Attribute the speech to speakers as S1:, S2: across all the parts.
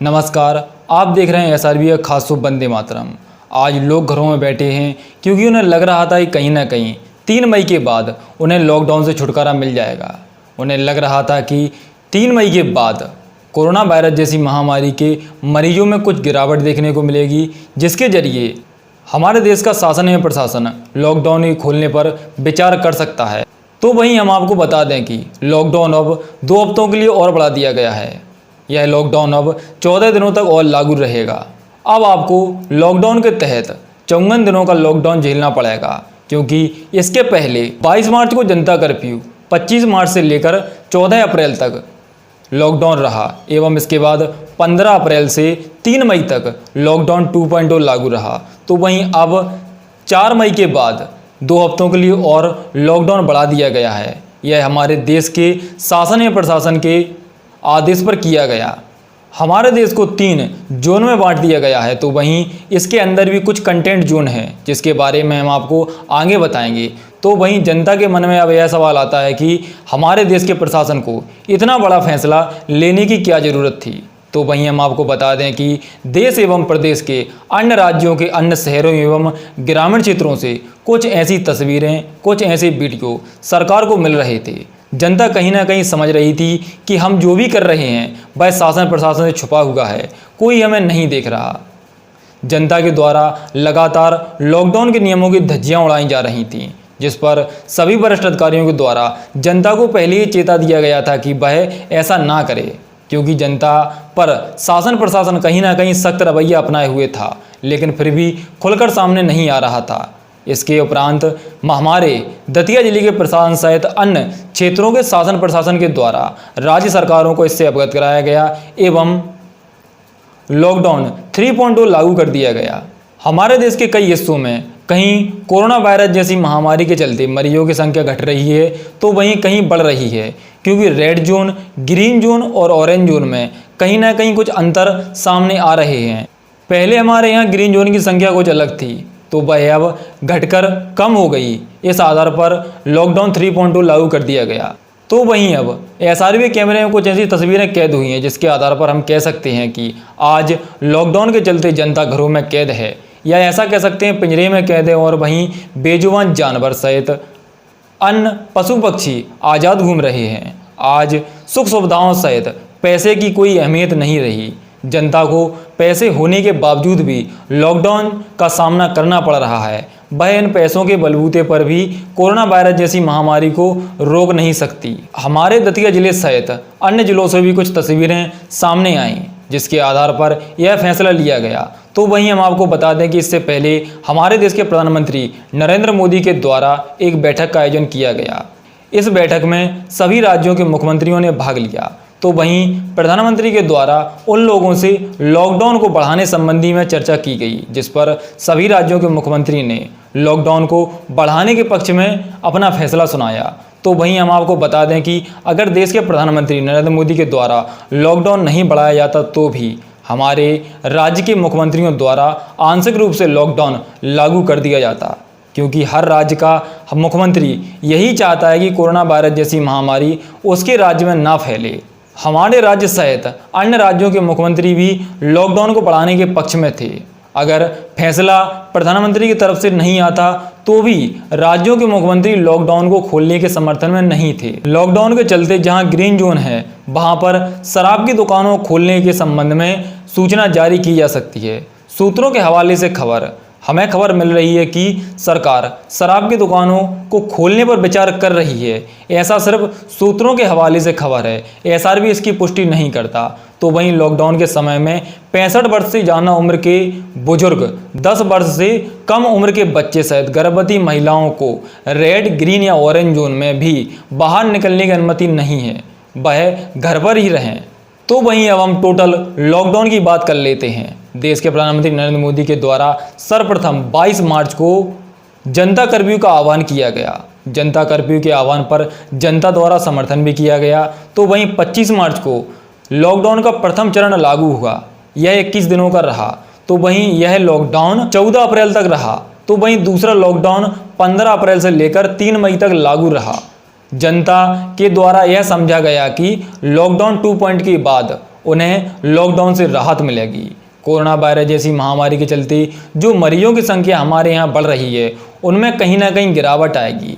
S1: नमस्कार, आप देख रहे हैं एसआरबी का खास शो वंदे मातरम। आज लोग घरों में बैठे हैं क्योंकि उन्हें लग रहा था कि कहीं ना कहीं 3 मई के बाद उन्हें लॉकडाउन से छुटकारा मिल जाएगा। उन्हें लग रहा था कि 3 मई के बाद कोरोना वायरस जैसी महामारी के मरीजों में कुछ गिरावट देखने को मिलेगी, जिसके जरिए हमारे देश का शासन एवं प्रशासन लॉकडाउन के खोलने पर विचार कर सकता है। तो वहीं हम आपको बता दें कि लॉकडाउन अब 2 हफ्तों के लिए और बढ़ा दिया गया है। यह लॉकडाउन अब 14 दिनों तक और लागू रहेगा। अब आपको लॉकडाउन के तहत 54 दिनों का लॉकडाउन झेलना पड़ेगा, क्योंकि इसके पहले 22 मार्च को जनता कर्फ्यू, 25 मार्च से लेकर 14 अप्रैल तक लॉकडाउन रहा एवं इसके बाद 15 अप्रैल से 3 मई तक लॉकडाउन 2.0 लागू रहा। तो वहीं अब 4 मई के बाद 2 हफ्तों के लिए और लॉकडाउन बढ़ा दिया गया है। यह हमारे देश के शासन या प्रशासन के आदेश पर किया गया। हमारे देश को 3 जोन में बांट दिया गया है। तो वहीं इसके अंदर भी कुछ कंटेंट जोन हैं, जिसके बारे में हम आपको आगे बताएंगे। तो वहीं जनता के मन में अब यह सवाल आता है कि हमारे देश के प्रशासन को इतना बड़ा फैसला लेने की क्या ज़रूरत थी। तो वहीं हम आपको बता दें कि देश एवं प्रदेश के अन्य राज्यों के अन्य शहरों एवं ग्रामीण क्षेत्रों से कुछ ऐसी तस्वीरें, कुछ ऐसे वीडियो सरकार को मिल रहे थे। जनता कहीं ना कहीं समझ रही थी कि हम जो भी कर रहे हैं वह शासन प्रशासन से छुपा हुआ है, कोई हमें नहीं देख रहा। जनता के द्वारा लगातार लॉकडाउन के नियमों की धज्जियां उड़ाई जा रही थीं, जिस पर सभी वरिष्ठ अधिकारियों के द्वारा जनता को पहले ही चेता दिया गया था कि वह ऐसा ना करे, क्योंकि जनता पर शासन प्रशासन कहीं ना कहीं सख्त रवैया अपनाए हुए था, लेकिन फिर भी खुलकर सामने नहीं आ रहा था। इसके उपरांत हमारे दतिया जिले के प्रशासन सहित अन्य क्षेत्रों के शासन प्रशासन के द्वारा राज्य सरकारों को इससे अवगत कराया गया एवं लॉकडाउन 3.0 लागू कर दिया गया। हमारे देश के कई हिस्सों में कहीं कोरोना वायरस जैसी महामारी के चलते मरीजों की संख्या घट रही है, तो वहीं कहीं बढ़ रही है, क्योंकि रेड जोन, ग्रीन जोन और ऑरेंज जोन में कहीं ना कहीं कुछ अंतर सामने आ रहे हैं। पहले हमारे यहाँ ग्रीन जोन की संख्या कुछ अलग थी, तो वह अब घटकर कम हो गई। इस आधार पर लॉकडाउन 3.0 लागू कर दिया गया। तो वहीं अब एसआरबी कैमरे में कुछ ऐसी तस्वीरें कैद हुई हैं, जिसके आधार पर हम कह सकते हैं कि आज लॉकडाउन के चलते जनता घरों में कैद है, या ऐसा कह सकते हैं पिंजरे में कैद है, और वहीं बेजुबान जानवर सहित अन्य पशु पक्षी आज़ाद घूम रहे हैं। आज सुख सुविधाओं सहित पैसे की कोई अहमियत नहीं रही। जनता को पैसे होने के बावजूद भी लॉकडाउन का सामना करना पड़ रहा है। वह इन पैसों के बलबूते पर भी कोरोना वायरस जैसी महामारी को रोक नहीं सकती। हमारे दतिया जिले सहित अन्य जिलों से भी कुछ तस्वीरें सामने आईं, जिसके आधार पर यह फैसला लिया गया। तो वहीं हम आपको बता दें कि इससे पहले हमारे देश के प्रधानमंत्री नरेंद्र मोदी के द्वारा एक बैठक का आयोजन किया गया। इस बैठक में सभी राज्यों के मुख्यमंत्रियों ने भाग लिया। तो वहीं प्रधानमंत्री के द्वारा उन लोगों से लॉकडाउन को बढ़ाने संबंधी में चर्चा की गई, जिस पर सभी राज्यों के मुख्यमंत्री ने लॉकडाउन को बढ़ाने के पक्ष में अपना फैसला सुनाया। तो वहीं हम आपको बता दें कि अगर देश के प्रधानमंत्री नरेंद्र मोदी के द्वारा लॉकडाउन नहीं बढ़ाया जाता, तो भी हमारे राज्य के मुख्यमंत्रियों द्वारा आंशिक रूप से लॉकडाउन लागू कर दिया जाता, क्योंकि हर राज्य का मुख्यमंत्री यही चाहता है कि कोरोना वायरस जैसी महामारी उसके राज्य में ना फैले। हमारे राज्य सहित अन्य राज्यों के मुख्यमंत्री भी लॉकडाउन को बढ़ाने के पक्ष में थे। अगर फैसला प्रधानमंत्री की तरफ से नहीं आता, तो भी राज्यों के मुख्यमंत्री लॉकडाउन को खोलने के समर्थन में नहीं थे। लॉकडाउन के चलते जहां ग्रीन जोन है, वहां पर शराब की दुकानों खोलने के संबंध में सूचना जारी की जा सकती है। सूत्रों के हवाले से हमें खबर मिल रही है कि सरकार शराब की दुकानों को खोलने पर विचार कर रही है। ऐसा सिर्फ सूत्रों के हवाले से खबर है, एसआरबी इसकी पुष्टि नहीं करता। तो वहीं लॉकडाउन के समय में 65 वर्ष से ज़्यादा उम्र के बुजुर्ग, 10 वर्ष से कम उम्र के बच्चे सहित गर्भवती महिलाओं को रेड, ग्रीन या ऑरेंज जोन में भी बाहर निकलने की अनुमति नहीं है, वह घर पर ही रहें। तो वहीं अब हम टोटल लॉकडाउन की बात कर लेते हैं। देश के प्रधानमंत्री नरेंद्र मोदी के द्वारा सर्वप्रथम 22 मार्च को जनता कर्फ्यू का आह्वान किया गया। जनता कर्फ्यू के आह्वान पर जनता द्वारा समर्थन भी किया गया। तो वहीं 25 मार्च को लॉकडाउन का प्रथम चरण लागू हुआ। यह 21 दिनों का रहा। तो वहीं यह लॉकडाउन 14 अप्रैल तक रहा। तो वहीं दूसरा लॉकडाउन 15 अप्रैल से लेकर 3 मई तक लागू रहा। जनता के द्वारा यह समझा गया कि लॉकडाउन 2 पॉइंट के बाद उन्हें लॉकडाउन से राहत मिलेगी। कोरोना वायरस जैसी महामारी के चलते जो मरीजों की संख्या हमारे यहाँ बढ़ रही है, उनमें कहीं ना कहीं गिरावट आएगी।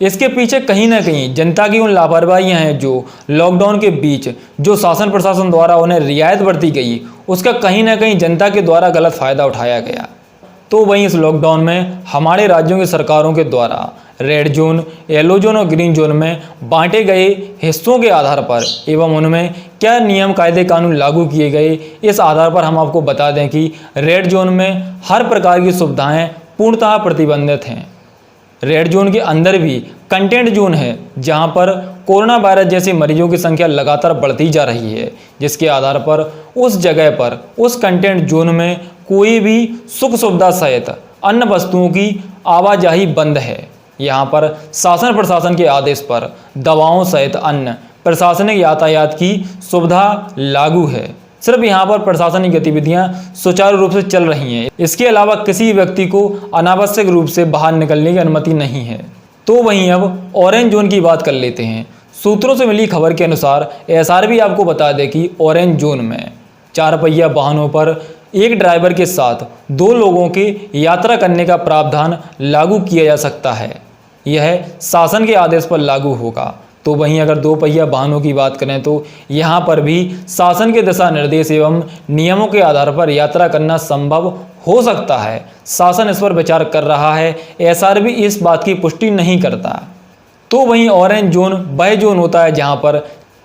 S1: इसके पीछे कहीं ना कहीं जनता की उन लापरवाहियां हैं जो लॉकडाउन के बीच जो शासन प्रशासन द्वारा उन्हें रियायत बरती गई, उसका कहीं ना कहीं जनता के द्वारा गलत फ़ायदा उठाया गया। तो वहीं इस लॉकडाउन में हमारे राज्यों की सरकारों के द्वारा रेड जोन, येलो जोन और ग्रीन जोन में बांटे गए हिस्सों के आधार पर एवं उनमें क्या नियम कायदे कानून लागू किए गए, इस आधार पर हम आपको बता दें कि रेड जोन में हर प्रकार की सुविधाएं पूर्णतः प्रतिबंधित हैं। रेड जोन के अंदर भी कंटेंट जोन है, जहां पर कोरोना वायरस जैसे मरीजों की संख्या लगातार बढ़ती जा रही है, जिसके आधार पर उस जगह पर उस कंटेंट जोन में कोई भी सुख सुविधा सहित अन्य वस्तुओं की आवाजाही बंद है। यहाँ पर शासन प्रशासन के आदेश पर दवाओं सहित अन्य प्रशासनिक यातायात की सुविधा लागू है। सिर्फ यहाँ पर प्रशासनिक गतिविधियाँ सुचारू रूप से चल रही हैं। इसके अलावा किसी व्यक्ति को अनावश्यक रूप से बाहर निकलने की अनुमति नहीं है। तो वहीं अब ऑरेंज जोन की बात कर लेते हैं। सूत्रों से मिली खबर के अनुसार एसआरबी आपको बता दें कि ऑरेंज जोन में 4 पहिया वाहनों पर एक ड्राइवर के साथ 2 लोगों के यात्रा करने का प्रावधान लागू किया जा सकता है। यह शासन के आदेश पर लागू होगा। तो वहीं अगर 2 पहिया वाहनों की बात करें तो यहाँ पर भी शासन के दिशा निर्देश एवं नियमों के आधार पर यात्रा करना संभव हो सकता है। शासन इस पर विचार कर रहा है। एसआरबी इस बात की पुष्टि नहीं करता। तो वहीं ऑरेंज जोन वह जोन होता है जहाँ पर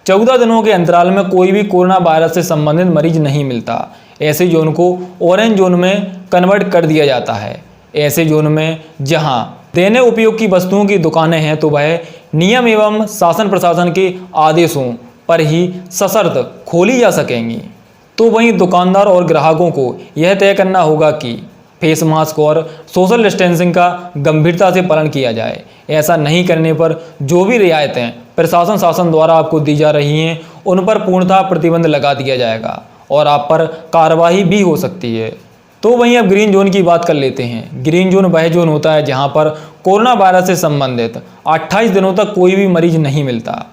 S1: 14 दिनों के अंतराल में कोई भी कोरोना वायरस से संबंधित मरीज नहीं मिलता। ऐसे जोन को ऑरेंज जोन में कन्वर्ट कर दिया जाता है। ऐसे जोन में जहां दैनिक उपयोग की वस्तुओं की दुकानें हैं, तो वह नियम एवं शासन प्रशासन के आदेशों पर ही सशर्त खोली जा सकेंगी। तो वहीं दुकानदार और ग्राहकों को यह तय करना होगा कि फेस मास्क और सोशल डिस्टेंसिंग का गंभीरता से पालन किया जाए। ऐसा नहीं करने पर जो भी रियायतें प्रशासन शासन द्वारा आपको दी जा रही हैं, उन पर पूर्णतः प्रतिबंध लगा दिया जाएगा और आप पर कार्रवाई भी हो सकती है। तो वहीं अब ग्रीन जोन की बात कर लेते हैं। ग्रीन जोन वह जोन होता है जहां पर कोरोना वायरस से संबंधित 28 दिनों तक कोई भी मरीज नहीं मिलता,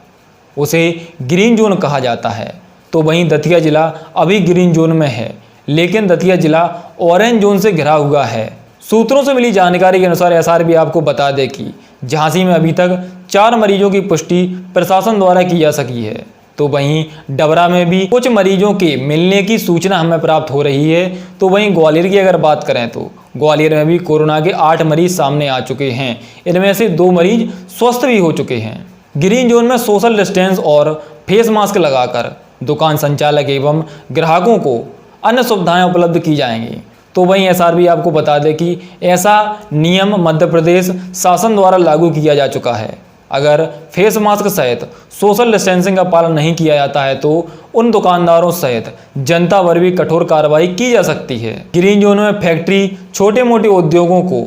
S1: उसे ग्रीन जोन कहा जाता है। तो वहीं दतिया जिला अभी ग्रीन जोन में है, लेकिन दतिया जिला ऑरेंज जोन से घिरा हुआ है। सूत्रों से मिली जानकारी के अनुसार एसआरबी आपको बता दे कि झांसी में अभी तक 4 मरीजों की पुष्टि प्रशासन द्वारा की जा सकी है। तो वहीं डबरा में भी कुछ मरीजों के मिलने की सूचना हमें प्राप्त हो रही है। तो वहीं ग्वालियर की अगर बात करें तो ग्वालियर में भी कोरोना के 8 मरीज सामने आ चुके हैं। इनमें से 2 मरीज स्वस्थ भी हो चुके हैं। ग्रीन जोन में सोशल डिस्टेंस और फेस मास्क लगाकर दुकान संचालक एवं ग्राहकों को अन्य सुविधाएं उपलब्ध की जाएंगी। तो वहीं एसआरबी आपको बता दें कि ऐसा नियम मध्य प्रदेश शासन द्वारा लागू किया जा चुका है। अगर फेस मास्क सहित सोशल डिस्टेंसिंग का पालन नहीं किया जाता है तो उन दुकानदारों सहित जनता पर भी कठोर कार्रवाई की जा सकती है। ग्रीन जोन में फैक्ट्री, छोटे मोटे उद्योगों को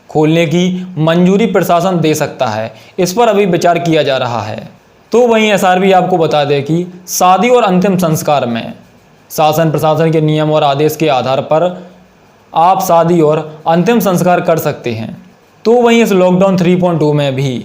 S1: खोलने की मंजूरी प्रशासन दे सकता है। इस पर अभी विचार किया जा रहा है। तो वहीं एसआरबी आपको बता दें कि शादी और अंतिम संस्कार में शासन प्रशासन के नियम और आदेश के आधार पर आप शादी और अंतिम संस्कार कर सकते हैं। तो वहीं इस लॉकडाउन 3.2 में भी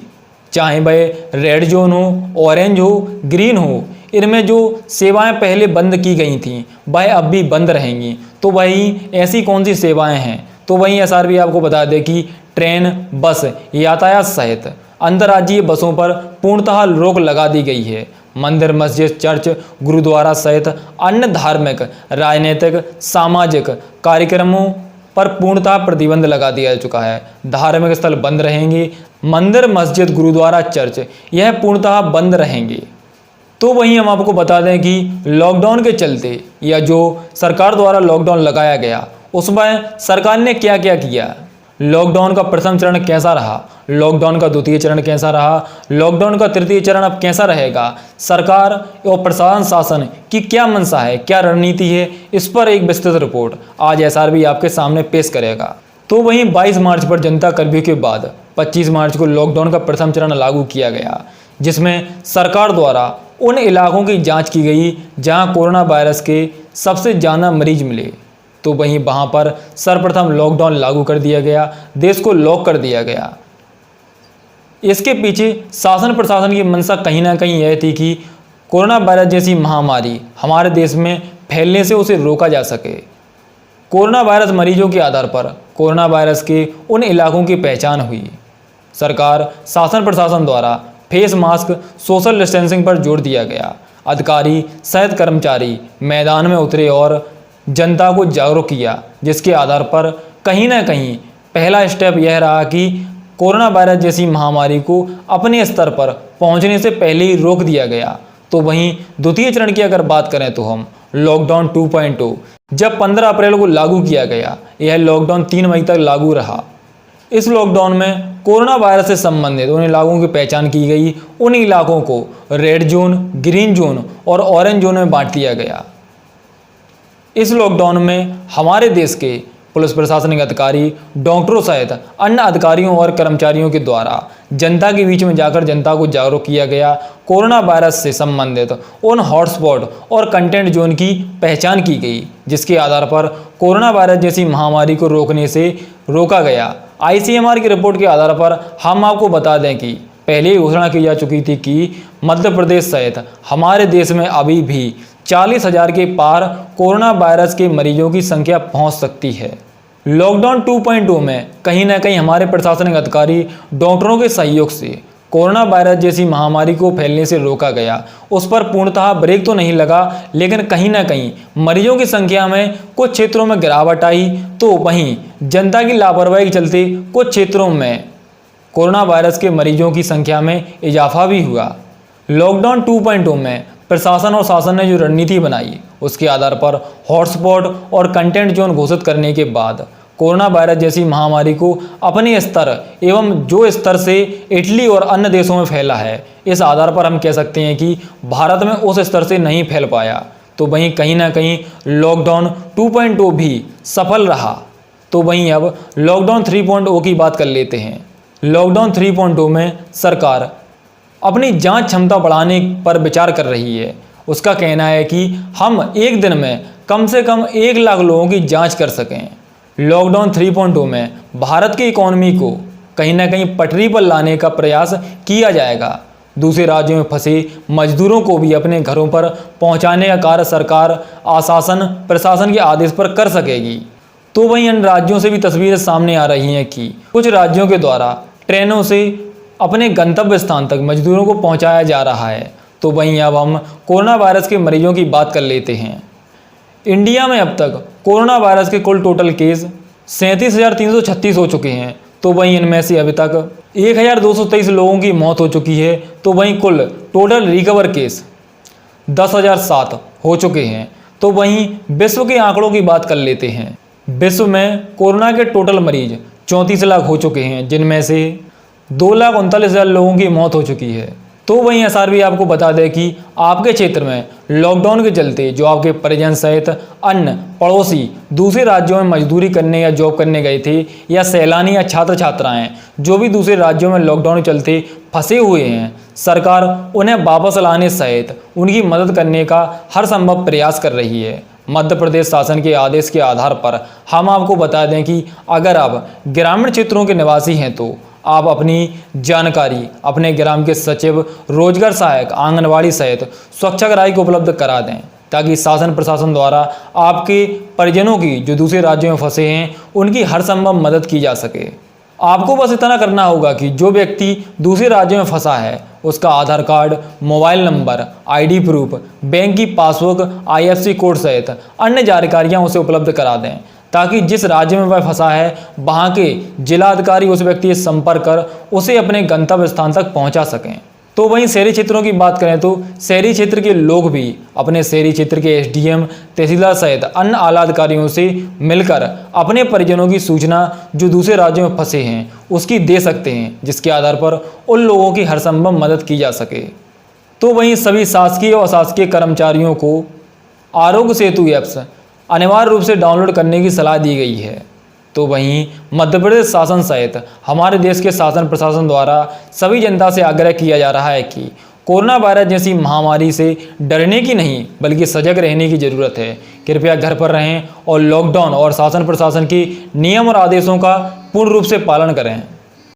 S1: चाहे वह रेड जोन हो, ऑरेंज हो, ग्रीन हो, इनमें जो सेवाएं पहले बंद की गई थीं वह अब भी बंद रहेंगी। तो वहीं ऐसी कौन सी सेवाएं हैं? तो वहीं एसआरबी आपको बता दें कि ट्रेन, बस यातायात सहित अंतर्राज्यीय बसों पर पूर्णतः रोक लगा दी गई है। मंदिर, मस्जिद, चर्च, गुरुद्वारा सहित अन्य धार्मिक, राजनीतिक, सामाजिक कार्यक्रमों पर पूर्णतः प्रतिबंध लगा दिया जा चुका है। धार्मिक स्थल बंद रहेंगे। मंदिर, मस्जिद, गुरुद्वारा, चर्च यह पूर्णतः बंद रहेंगे। तो वहीं हम आपको बता दें कि लॉकडाउन के चलते या जो सरकार द्वारा लॉकडाउन लगाया गया उसमें सरकार ने क्या क्या किया, लॉकडाउन का प्रथम चरण कैसा रहा, लॉकडाउन का द्वितीय चरण कैसा रहा, लॉकडाउन का तृतीय चरण अब कैसा रहेगा, सरकार और प्रशासन शासन की क्या मंशा है, क्या रणनीति है, इस पर एक विस्तृत रिपोर्ट आज एसआरबी आपके सामने पेश करेगा। तो वहीं 22 मार्च पर जनता कर्फ्यू के बाद 25 मार्च को लॉकडाउन का प्रथम चरण लागू किया गया, जिसमें सरकार द्वारा उन इलाकों की जांच की गई जहां कोरोना वायरस के सबसे ज़्यादा मरीज मिले। तो वहीं वहां पर सर्वप्रथम लॉकडाउन लागू कर दिया गया, देश को लॉक कर दिया गया। इसके पीछे शासन प्रशासन की मंशा कहीं ना कहीं यह थी कि कोरोना वायरस जैसी महामारी हमारे देश में फैलने से उसे रोका जा सके। कोरोना वायरस मरीजों के आधार पर कोरोना वायरस के उन इलाकों की पहचान हुई। सरकार शासन प्रशासन द्वारा फेस मास्क, सोशल डिस्टेंसिंग पर जोर दिया गया। अधिकारी, सेहत कर्मचारी मैदान में उतरे और जनता को जागरूक किया, जिसके आधार पर कहीं ना कहीं पहला स्टेप यह रहा कि कोरोना वायरस जैसी महामारी को अपने स्तर पर पहुंचने से पहले ही रोक दिया गया। तो वहीं द्वितीय चरण की अगर बात करें तो हम लॉकडाउन 2.0 जब 15 अप्रैल को लागू किया गया, यह लॉकडाउन 3 मई तक लागू रहा। इस लॉकडाउन में कोरोना वायरस से संबंधित उन इलाकों की पहचान की गई। उन इलाकों को रेड जोन, ग्रीन जोन और ऑरेंज जोन में बांट दिया गया। इस लॉकडाउन में हमारे देश के पुलिस प्रशासनिक अधिकारी, डॉक्टरों सहित अन्य अधिकारियों और कर्मचारियों के द्वारा जनता के बीच में जाकर जनता को जागरूक किया गया। कोरोना वायरस से संबंधित उन हॉटस्पॉट और कंटेंट जोन की पहचान की गई, जिसके आधार पर कोरोना वायरस जैसी महामारी को रोकने से रोका गया। ICMR की रिपोर्ट के आधार पर हम आपको बता दें कि पहले ही घोषणा की जा चुकी थी कि मध्य प्रदेश सहित हमारे देश में अभी भी 40,000 के पार कोरोना वायरस के मरीजों की संख्या पहुंच सकती है। लॉकडाउन 2.0 में कहीं ना कहीं हमारे प्रशासनिक अधिकारी, डॉक्टरों के सहयोग से कोरोना वायरस जैसी महामारी को फैलने से रोका गया। उस पर पूर्णतः ब्रेक तो नहीं लगा, लेकिन कहीं ना कहीं मरीजों की संख्या में कुछ क्षेत्रों में गिरावट आई, तो वहीं जनता की लापरवाही के चलते कुछ क्षेत्रों में कोरोना वायरस के मरीजों की संख्या में इजाफा भी हुआ। लॉकडाउन 2.0 में प्रशासन और शासन ने जो रणनीति बनाई, उसके आधार पर हॉटस्पॉट और कंटेंट जोन घोषित करने के बाद कोरोना वायरस जैसी महामारी को अपने स्तर एवं जो स्तर से इटली और अन्य देशों में फैला है, इस आधार पर हम कह सकते हैं कि भारत में उस स्तर से नहीं फैल पाया। तो वहीं कहीं ना कहीं लॉकडाउन 2.0 भी सफल रहा। तो वहीं अब लॉकडाउन 3.0 की बात कर लेते हैं। लॉकडाउन 3.0 में सरकार अपनी जांच क्षमता बढ़ाने पर विचार कर रही है। उसका कहना है कि हम एक दिन में कम से कम 1 लाख लोगों की जांच कर सकें। लॉकडाउन 3.0 में भारत की इकोनॉमी को कहीं ना कहीं पटरी पर लाने का प्रयास किया जाएगा। दूसरे राज्यों में फंसे मजदूरों को भी अपने घरों पर पहुंचाने का कार्य सरकार आशासन प्रशासन के आदेश पर कर सकेगी। तो वहीं अन्य राज्यों से भी तस्वीरें सामने आ रही हैं कि कुछ राज्यों के द्वारा ट्रेनों से अपने गंतव्य स्थान तक मजदूरों को पहुंचाया जा रहा है। तो वहीं अब हम कोरोना वायरस के मरीजों की बात कर लेते हैं। इंडिया में अब तक कोरोना वायरस के कुल टोटल केस 37,336 हो चुके हैं। तो वहीं इनमें से अभी तक 1,223 लोगों की मौत हो चुकी है। तो वहीं कुल टोटल रिकवर केस 10,007 हो चुके हैं। तो वहीं विश्व के आंकड़ों की बात कर लेते हैं। विश्व में कोरोना के टोटल मरीज 34 लाख हो चुके हैं, जिनमें से 2,39,000 लोगों की मौत हो चुकी है। तो वहीं SRB आपको बता दें कि आपके क्षेत्र में लॉकडाउन के चलते जो आपके परिजन सहित अन्य पड़ोसी दूसरे राज्यों में मजदूरी करने या जॉब करने गए थे, या सैलानी या छात्र छात्राएं जो भी दूसरे राज्यों में लॉकडाउन के चलते फंसे हुए हैं, सरकार उन्हें वापस लाने सहित उनकी मदद करने का हर संभव प्रयास कर रही है। मध्य प्रदेश शासन के आदेश के आधार पर हम आपको बता दें कि अगर आप ग्रामीण क्षेत्रों के निवासी हैं तो आप अपनी जानकारी अपने ग्राम के सचिव, रोजगार सहायक, आंगनवाड़ी सहित स्वच्छग्राही को उपलब्ध करा दें, ताकि शासन प्रशासन द्वारा आपके परिजनों की जो दूसरे राज्यों में फंसे हैं उनकी हर संभव मदद की जा सके। आपको बस इतना करना होगा कि जो व्यक्ति दूसरे राज्यों में फंसा है उसका Aadhaar card, mobile number, ID proof, bank की पासबुक, IFSC कोड सहित अन्य जानकारियाँ उसे उपलब्ध करा दें, ताकि जिस राज्य में वह फंसा है वहाँ के जिला अधिकारी उस व्यक्ति से संपर्क कर उसे अपने गंतव्य स्थान तक पहुँचा सकें। तो वहीं शहरी क्षेत्रों की बात करें तो शहरी क्षेत्र के लोग भी अपने शहरी क्षेत्र के SDM, तहसीलदार सहित अन्य आला अधिकारियों से मिलकर अपने परिजनों की सूचना जो दूसरे राज्यों में फंसे हैं उसकी दे सकते हैं, जिसके आधार पर उन लोगों की हर संभव मदद की जा सके। तो वहीं सभी शासकीय और अशासकीय कर्मचारियों को आरोग्य सेतु ऐप्स अनिवार्य रूप से डाउनलोड करने की सलाह दी गई है। तो वहीं मध्य प्रदेश शासन सहित हमारे देश के शासन प्रशासन द्वारा सभी जनता से आग्रह किया जा रहा है कि कोरोना वायरस जैसी महामारी से डरने की नहीं बल्कि सजग रहने की ज़रूरत है। कृपया घर पर रहें और लॉकडाउन और शासन प्रशासन के नियम और आदेशों का पूर्ण रूप से पालन करें।